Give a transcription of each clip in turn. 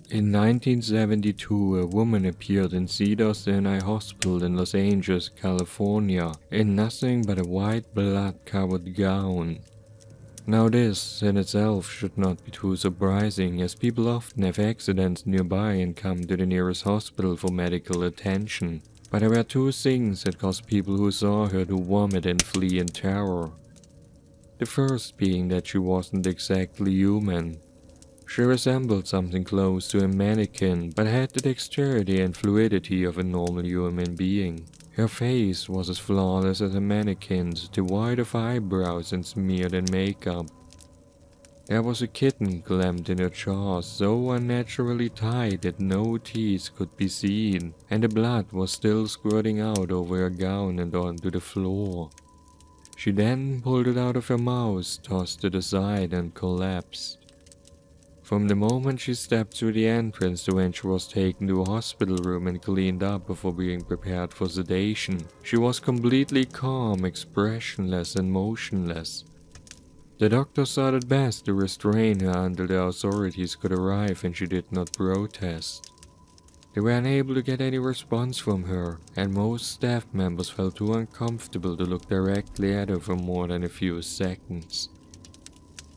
In 1972, a woman appeared in Cedars-Sinai Hospital in Los Angeles, California, in nothing but a white blood-covered gown. Now this, in itself, should not be too surprising, as people often have accidents nearby and come to the nearest hospital for medical attention. But there were two things that caused people who saw her to vomit and flee in terror. The first being that she wasn't exactly human. She resembled something close to a mannequin, but had the dexterity and fluidity of a normal human being. Her face was as flawless as a mannequin's, devoid of eyebrows and smeared in makeup. There was a kitten clamped in her jaws, so unnaturally tight that no teeth could be seen, and the blood was still squirting out over her gown and onto the floor. She then pulled it out of her mouth, tossed it aside, and collapsed. From the moment she stepped through the entrance to when she was taken to a hospital room and cleaned up before being prepared for sedation, she was completely calm, expressionless, and motionless. The doctors thought it best to restrain her until the authorities could arrive, and she did not protest. They were unable to get any response from her, and most staff members felt too uncomfortable to look directly at her for more than a few seconds.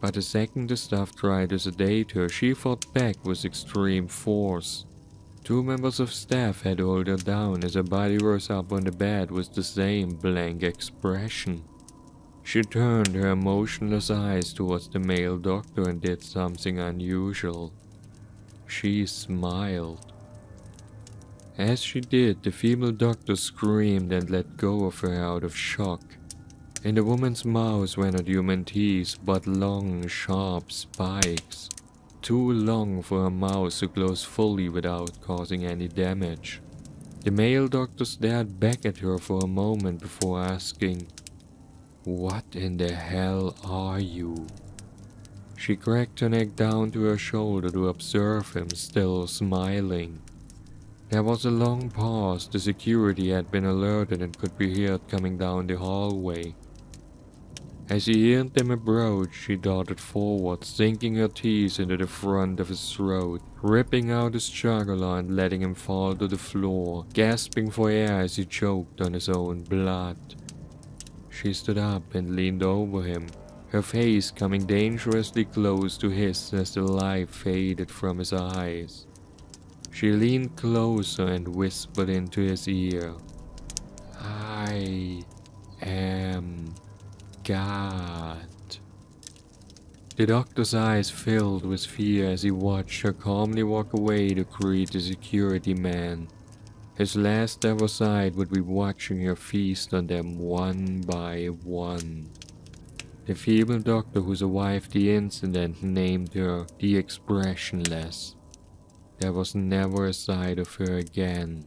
But the second the staff tried to sedate her, she fought back with extreme force. Two members of staff had to hold her down as her body rose up on the bed with the same blank expression. She turned her emotionless eyes towards the male doctor and did something unusual. She smiled. As she did, the female doctor screamed and let go of her out of shock. In the woman's mouth were not human teeth, but long, sharp spikes. Too long for her mouth to close fully without causing any damage. The male doctor stared back at her for a moment before asking, "What in the hell are you?" She cracked her neck down to her shoulder to observe him, still smiling. There was a long pause. The security had been alerted and could be heard coming down the hallway. As he heard them approach, she darted forward, sinking her teeth into the front of his throat, ripping out his jugular and letting him fall to the floor, gasping for air as he choked on his own blood. She stood up and leaned over him, her face coming dangerously close to his as the light faded from his eyes. She leaned closer and whispered into his ear, "I am God." The doctor's eyes filled with fear as he watched her calmly walk away to greet the security man. His last ever sight would be watching her feast on them one by one. The female doctor who survived the incident named her the Expressionless. There was never a sight of her again.